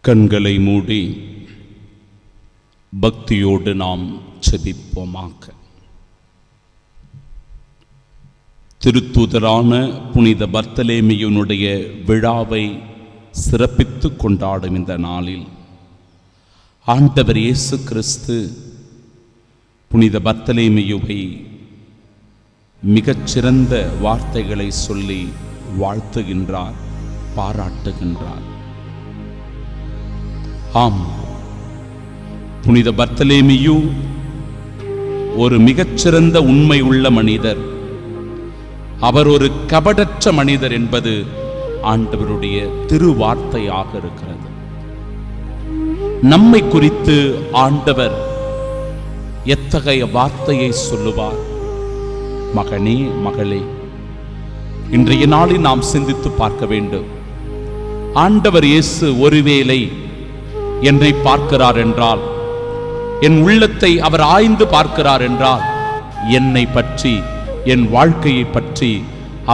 கண்களை மூடி பக்தியோடு நாம் செபிப்போமாக. திருத்தூதரான புனித பர்த்தலேமியுனுடைய விழாவை சிறப்பித்து கொண்டாடும் இந்த நாளில் ஆண்டவர் இயேசு கிறிஸ்து புனித பர்த்தலேமியுவை மிகச்சிறந்த வார்த்தைகளை சொல்லி வாழ்த்துகின்றார், பாராட்டுகின்றார். ஆம், புனித பர்த்தலேமியு ஒரு மிகச்சிறந்த உண்மை உள்ள மனிதர். அவர் ஒரு கபடற்ற மனிதர் என்பது ஆண்டவருடைய திருவார்த்தையாக இருக்கிறது. நம்மை குறித்து ஆண்டவர் எத்தகைய வார்த்தையை சொல்லுவார்? மகனே, மகளே, இன்றைய நாளில் நாம் சிந்தித்து பார்க்க வேண்டும். ஆண்டவர் இயேசு ஒருவேளை என்னை பார்க்கிறார் என்றால், என் உள்ளத்தை அவர் ஆய்ந்து பார்க்கிறார் என்றால், என்னை பற்றி, என் வாழ்க்கையை பற்றி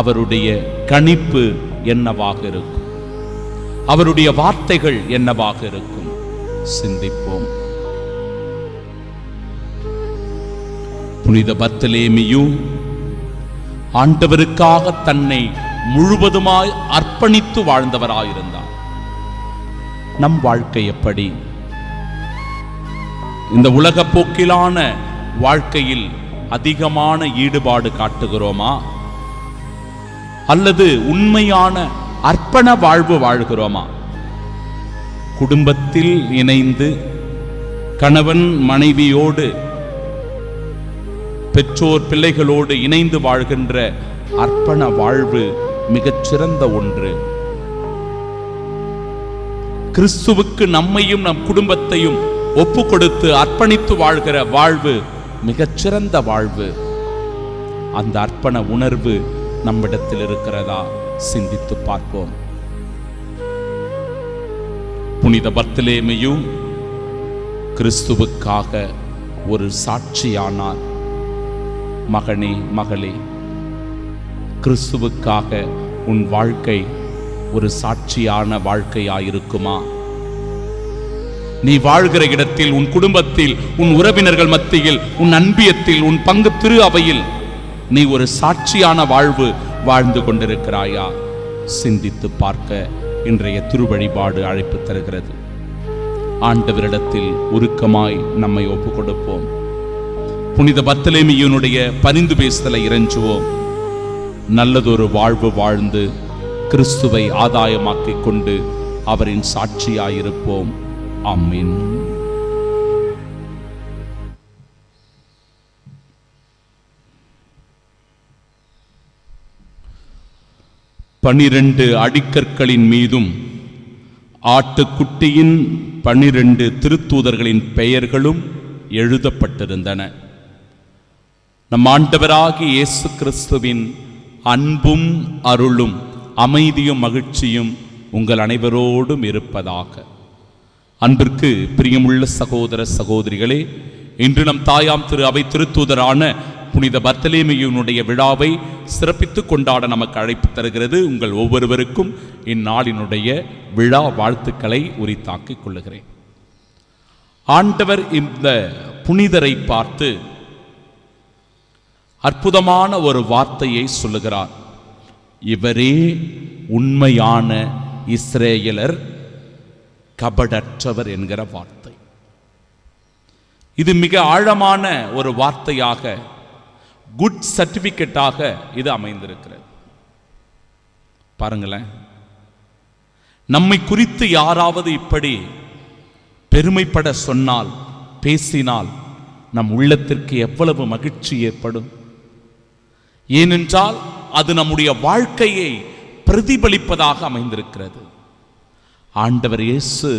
அவருடைய கணிப்பு என்னவாக இருக்கும்? அவருடைய வார்த்தைகள் என்னவாக இருக்கும்? சிந்திப்போம். புனித பர்த்தலேமியு ஆண்டவருக்காக தன்னை முழுவதுமாய் அர்ப்பணித்து வாழ்ந்தவராயிருந்தார். நம் வாழ்க்கை எப்படி? இந்த உலக போக்கிலான வாழ்க்கையில் அதிகமான ஈடுபாடு காட்டுகிறோமா, அல்லது உண்மையான அர்ப்பண வாழ்வு வாழ்கிறோமா? குடும்பத்தில் இணைந்து கணவன் மனைவியோடு, பெற்றோர் பிள்ளைகளோடு இணைந்து வாழ்கின்ற அர்ப்பண வாழ்வு மிகச்சிறந்த ஒன்று. கிறிஸ்துவுக்கு நம்மையும் நம் குடும்பத்தையும் ஒப்பு கொடுத்து அர்ப்பணித்து வாழ்கிற வாழ்வு மிகச்சிறந்த வாழ்வு. அந்த அர்ப்பண உணர்வு நம்மிடத்தில் இருக்கிறதா? சிந்தித்து பார்ப்போம். புனித பர்த்தலேமியு கிறிஸ்துவுக்காக ஒரு சாட்சியானார். மகனே, மகளே, கிறிஸ்துவுக்காக உன் வாழ்க்கை ஒரு சாட்சியான வாழ்க்கையாயிருக்குமா? நீ வாழ்கிற இடத்தில், உன் குடும்பத்தில், உன் உறவினர்கள் மத்தியில், உன் அன்பியத்தில், உன் பங்கு திரு அவையில் நீ ஒரு சாட்சியான வாழ்வு வாழ்ந்து கொண்டிருக்கிறாயா? சிந்தித்து பார்க்க இன்றைய திருவழிபாடு அழைப்பு தருகிறது. ஆண்டவரிடத்தில் உருக்கமாய் நம்மை ஒப்பு கொடுப்போம். புனித பர்த்தலேமியுனுடைய பரிந்து பேசுதலை இறைஞ்சுவோம். நல்லதொரு வாழ்வு வாழ்ந்து கிறிஸ்துவை ஆதாயமாக்கிக் கொண்டு அவரின் சாட்சியாயிருப்போம். ஆமென். பனிரெண்டு அடிக்கற்களின் மீதும் ஆட்டுக்குட்டியின் 12 திருத்தூதர்களின் பெயர்களும் எழுதப்பட்டிருந்தன. நம் ஆண்டவராகிய இயேசு கிறிஸ்துவின் அன்பும் அருளும் அமைதியும் மகிழ்ச்சியும் உங்கள் அனைவரோடும் இருப்பதாக. அன்பிற்கு பிரியமுள்ள சகோதர சகோதரிகளே, இன்று நம் தாயாம் திரு அவை திருத்தூதரான புனித பர்த்தலேமியுனுடைய விழாவை சிறப்பித்து கொண்டாட நமக்கு அழைப்பு தருகிறது. உங்கள் ஒவ்வொருவருக்கும் இந்நாளினுடைய விழா வாழ்த்துக்களை உரித்தாக்கிக் கொள்ளுகிறேன். ஆண்டவர் இந்த புனிதரை பார்த்து அற்புதமான ஒரு வார்த்தையை சொல்லுகிறார். இவரே உண்மையான இஸ்ரேலர், கபடற்றவர் என்கிற வார்த்தை. இது மிக ஆழமான ஒரு வார்த்தையாக, குட் சர்டிபிகேட்டாக இது அமைந்திருக்கிறது. பாருங்களேன், நம்மை குறித்து யாராவது இப்படி பெருமைப்பட சொன்னால், பேசினால் நம் உள்ளத்திற்கு எவ்வளவு மகிழ்ச்சி ஏற்படும். ஏனென்றால் அது நம்முடைய வாழ்க்கையை பிரதிபலிப்பதாக அமைந்திருக்கிறது. ஆண்டவர் இயேசு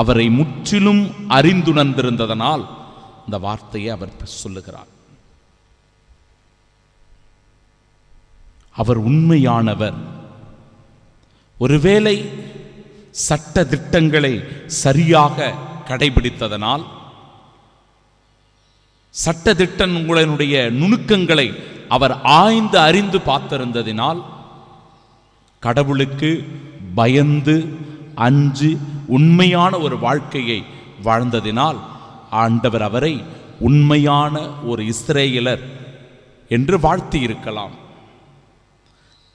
அவரை முற்றிலும் அறிந்துணர்ந்திருந்ததனால் இந்த வார்த்தையை அவர் சொல்லுகிறார். அவர் உண்மையானவர். ஒருவேளை சட்ட திட்டங்களை சரியாக கடைபிடித்ததனால், சட்ட திட்டங்களுடைய நுணுக்கங்களை அவர் ஆய்ந்து அறிந்து பார்த்திருந்ததினால், கடவுளுக்கு பயந்து அஞ்சு உண்மையான ஒரு வாழ்க்கையை வாழ்ந்ததினால் ஆண்டவர் அவரை உண்மையான ஒரு இஸ்ரேலர் என்று வாழ்த்தி இருக்கலாம்.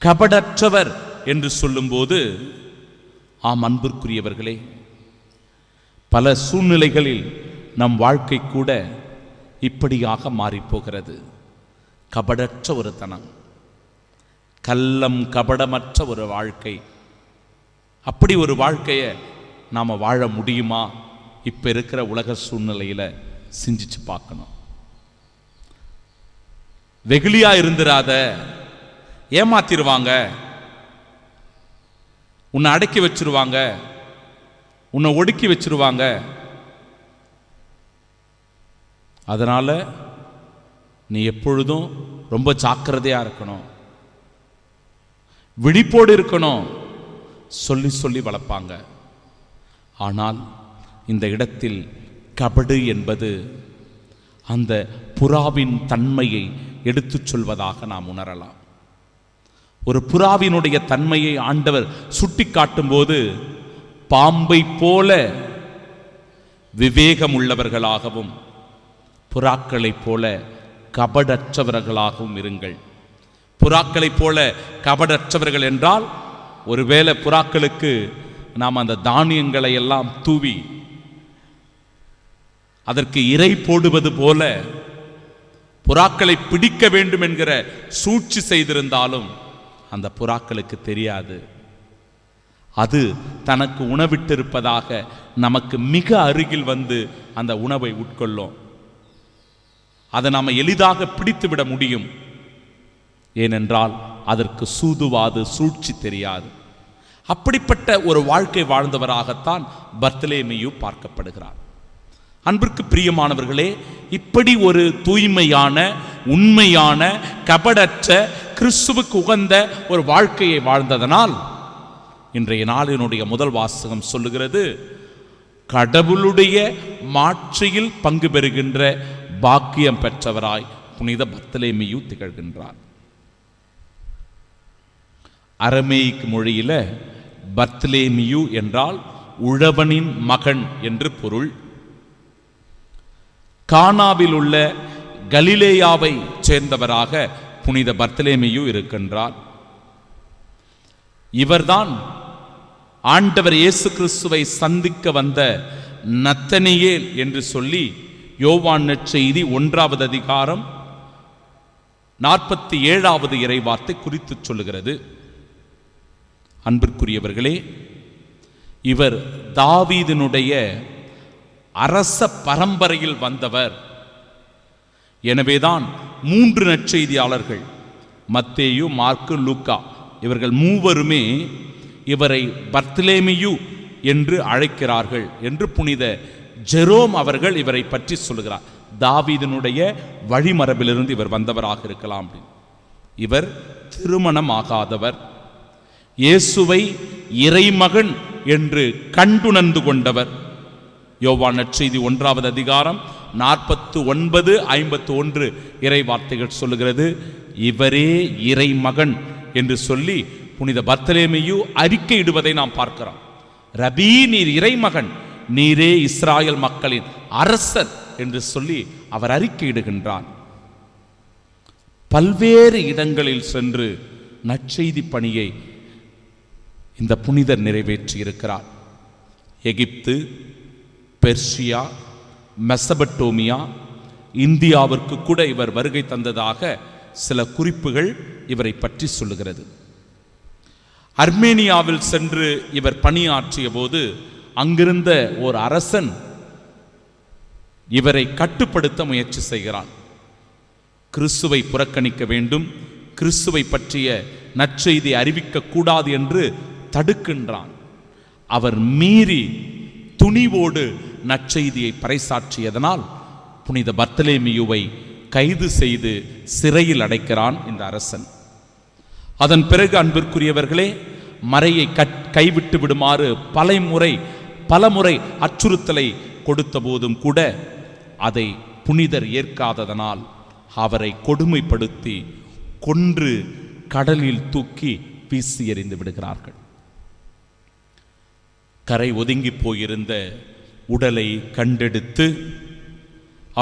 கபடற்றவர் என்று சொல்லும்போது, ஆம் அன்பிற்குரியவர்களே, பல சூழ்நிலைகளில் நம் வாழ்க்கை கூட இப்படியாக மாறிப்போகிறது. கபடற்ற ஒரு தனம், கள்ளம் கபடமற்ற ஒரு வாழ்க்கை. அப்படி ஒரு வாழ்க்கையை நாம் வாழ முடியுமா? இப்போ இருக்கிற உலக சூழ்நிலையில் சிந்திச்சு பார்க்கணும். வெகுளியா இருந்துராத, ஏமாத்திருவாங்க, உன்னை அடக்கி வச்சிருவாங்க, உன்னை ஒடுக்கி வச்சிருவாங்க. அதனால நீ எப்பொழுதும் ரொம்ப ஜாக்கிரதையா இருக்கணும், விழிப்போடு இருக்கணும் சொல்லி சொல்லி வளர்ப்பாங்க. ஆனால் இந்த இடத்தில் கபடு என்பது அந்த புறாவின் தன்மையை எடுத்து சொல்வதாக நாம் உணரலாம். ஒரு புறாவினுடைய தன்மையை ஆண்டவர் சுட்டி காட்டும் போது, பாம்பை போல விவேகம் உள்ளவர்களாகவும் புறாக்களைப் போல கபடற்றவர்களாகவும் இருங்கள். புறாக்களைப் போல கபடற்றவர்கள் என்றால், ஒருவேளை புறாக்களுக்கு நாம் அந்த தானியங்களை எல்லாம் தூவி அதற்கு இரை போடுவது போல புறாக்களை பிடிக்க வேண்டும் என்கிற சூழ்ச்சி செய்திருந்தாலும் அந்த புறாக்களுக்கு தெரியாது. அது தனக்கு உணவிட்டிருப்பதாக நமக்கு மிக அருகில் வந்து அந்த உணவை உட்கொள்ளும். அதை நாம் எளிதாக பிடித்து விட முடியும். ஏனென்றால் அதற்கு சூதுவாது சூழ்ச்சி தெரியாது. அப்படிப்பட்ட ஒரு வாழ்க்கை வாழ்ந்தவராகத்தான் பர்த்தலேமியு பார்க்கப்படுகிறார். அன்பிற்கு பிரியமானவர்களே, இப்படி ஒரு தூய்மையான, உண்மையான, கபடற்ற, கிறிஸ்துவுக்கு உகந்த ஒரு வாழ்க்கையை வாழ்ந்ததனால் இன்றைய நாளினுடைய முதல் வாசகம் சொல்லுகிறது, கடவுளுடைய மாட்சியில் பங்கு பெறுகின்ற பாக்கியம் பெற்றவராய் புனித பர்த்தலேமியு திகழ்கின்றார். அரமேயிக் மொழியில பர்த்தலேமியு என்றால் உழவனின் மகன் என்று பொருள். கானாவில் உள்ள கலிலேயாவை சேர்ந்தவராக புனித பர்த்தலேமியு இருக்கின்றார். இவர்தான் ஆண்டவர் இயேசு கிறிஸ்துவை சந்திக்க வந்த நத்தனியேல் என்று சொல்லி யோவான் நற்செய்தி 1வது அதிகாரம் 47வது இறைவார்த்தை குறித்து சொல்லுகிறது. அன்பிற்குரியவர்களே, இவர் தாவீதினுடைய அரச பரம்பரையில் வந்தவர். எனவேதான் 3 நற்செய்தியாளர்கள், மத்தேயு, மார்க்கு, லூக்கா, இவர்கள் மூவருமே இவரை பர்த்தலேமியு என்று அழைக்கிறார்கள் என்று புனித ஜெரோம் அவர்கள் இவரை பற்றி சொல்லுகிறார். தாவீதினுடைய வழிமரபிலிருந்து இவர் வந்தவராக இருக்கலாம். இவர் திருமணமாகாதவர், இயேசுவை இறைமகன் என்று கண்டுணர்ந்து கொண்டவர். யோவான் நற்செய்தி 1வது அதிகாரம் 49, 51 இறை வார்த்தைகள் சொல்லுகிறது, இவரே இறைமகன் என்று சொல்லி புனித பர்த்தலேமியு அறிக்கையிடுவதை நாம் பார்க்கிறோம். ரபி, நீர் இறைமகன், நீரே இஸ்ராயல் மக்களின் அரசர் என்று சொல்லி அவர் அறிக்கையிடுகின்றார். பல்வேறு இடங்களில் சென்று நற்செய்தி பணியை இந்த புனிதர் நிறைவேற்றி இருக்கிறார். எகிப்து, பெர்ஷியா, மெசபட்டோமியா, இந்தியாவிற்கு கூட இவர் வருகை தந்ததாக சில குறிப்புகள் இவரை பற்றி சொல்லுகிறது. அர்மேனியாவில் சென்று இவர் பணியாற்றிய போது அங்கிருந்த ஒரு அரசன் இவரை கட்டுப்படுத்த முயற்சி செய்கிறான். கிறிஸ்துவை புறக்கணிக்க வேண்டும், கிறிஸ்துவை பற்றிய நற்செய்தி அறிவிக்க கூடாது என்று தடுக்கின்றான். அவர் மீறி துணிவோடு நற்செய்தியை பறைசாற்றியதனால் புனித பர்த்தலேமியுவை கைது செய்து சிறையில் அடைக்கிறான் இந்த அரசன். அதன் பிறகு அன்பிற்குரியவர்களே, மறையை கைவிட்டு விடுமாறு பலமுறை அச்சுறுத்தலை கொடுத்த போதும் கூட அதை புனிதர் ஏற்காததனால் அவரை கொடுமைப்படுத்தி கொன்று கடலில் தூக்கி வீசி எறிந்து விடுகிறார்கள். கரை ஒதுங்கி போயிருந்த உடலை கண்டெடுத்து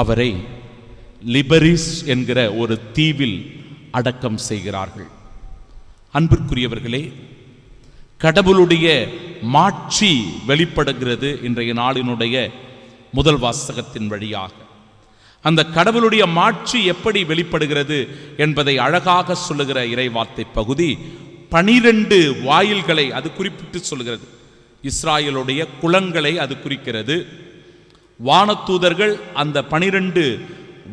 அவரை லிபரிஸ் என்கிற ஒரு தீவில் அடக்கம் செய்கிறார்கள். அன்பிற்குரியவர்களே, கடவுளுடைய மாட்சி வெளிப்படுகிறது இன்றைய நாளினுடைய முதல் வாசகத்தின் வழியாக. அந்த கடவுளுடைய மாட்சி எப்படி வெளிப்படுகிறது என்பதை அழகாக சொல்லுகிற இறைவார்த்தை பகுதி 12 வாயில்களை அது குறிப்பிட்டு சொல்கிறது. இஸ்ராயலுடைய குலங்களை அது குறிக்கிறது. வானதூதர்கள் அந்த 12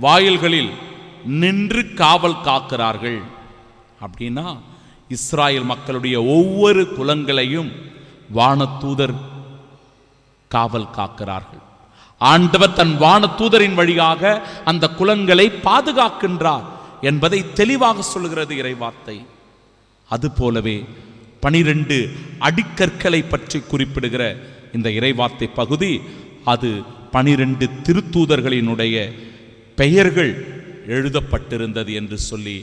வாயில்களில் நின்று காவல் காக்கிறார்கள். அப்படின்னா இஸ்ராயல் மக்களுடைய ஒவ்வொரு குலங்களையும் வானதூதர் காவல் காக்கிறார்கள். ஆண்டவர் தன் வானதூதரின் வழியாக அந்த குலங்களை பாதுகாக்கின்றார் என்பதை தெளிவாக சொல்கிறது இறைவார்த்தை. அதுபோலவே 12 அடிக்கற்களை பற்றி குறிப்பிடுகிற இந்த இறைவார்த்தை பகுதி அது 12 திருத்தூதர்களினுடைய பெயர்கள் எழுதப்பட்டிருந்தது என்று சொல்லி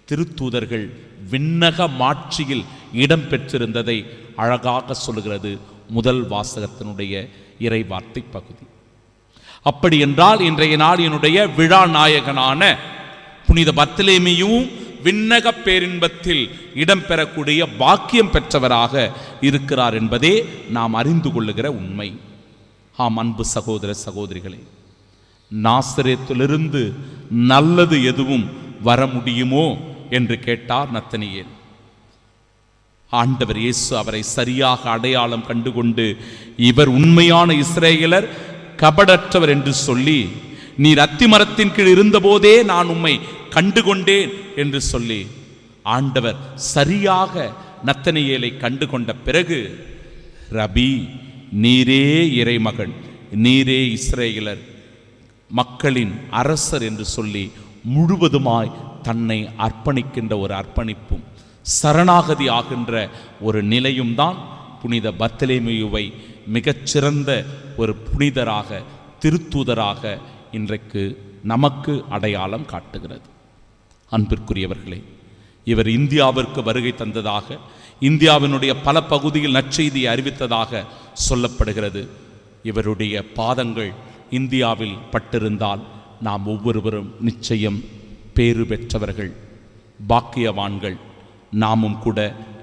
திருத்தூதர்கள் விண்ணக மாட்சியில் இடம் பெற்றிருந்ததை அழகாக சொல்கிறது முதல் வாசகத்தினுடைய இறைவார்த்தை பகுதி. அப்படி என்றால் இன்றைய நாளினுடைய விழா நாயகனான புனித பர்த்தலேமியும் விண்ணக பேரின்பத்தில் இடம்பெறக்கூடிய பாக்கியம் பெற்றவராக இருக்கிறார் என்பதே நாம் அறிந்து கொள்ளுகிற உண்மை. ஆம், அன்பு சகோதர சகோதரிகளே, நாசரேத்திலிருந்து நல்லது எதுவும் வர முடியுமோ என்று கேட்டார் நத்தனியேல். ஆண்டவர் இயேசு அவரை சரியாக அடையாளம் கண்டுகொண்டு இவர் உண்மையான இஸ்ரேலர், கபடற்றவர் என்று சொல்லி, நீர் அத்திமரத்தின் கீழ் இருந்தபோதே நான் உம்மை கண்டுகொண்டேன் என்று சொல்லி ஆண்டவர் சரியாக நத்தனியேலை கண்டுகொண்ட பிறகு, ரபி, நீரே இறைமகன், நீரே இஸ்ரேலர் மக்களின் அரசர் என்று சொல்லி முழுவதுமாய் தன்னை அர்ப்பணிக்கின்ற ஒரு அர்ப்பணிப்பும் சரணாகதி ஆகின்ற ஒரு நிலையும் தான் புனித பர்த்தலேமியுவை மிகச்சிறந்த ஒரு புனிதராக, திருத்தூதராக இன்றைக்கு நமக்கு அடையாளம் காட்டுகிறது. அன்பிற்குரியவர்களே, இவர் இந்தியாவிற்கு வருகை தந்ததாக, இந்தியாவினுடைய பல பகுதியில் நற்செய்தியை அறிவித்ததாக சொல்லப்படுகிறது. இவருடைய பாதங்கள் இந்தியாவில் பட்டிருந்தால் நாம் ஒவ்வொருவரும் நிச்சயம் பேறு பெற்றவர்கள், பாக்கியவான்கள். நாமும் கூட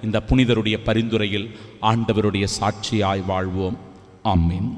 இந்த புனிதருடைய பரிந்துரையில் ஆண்டவருடைய சாட்சியாய் வாழ்வோம். ஆமீன்.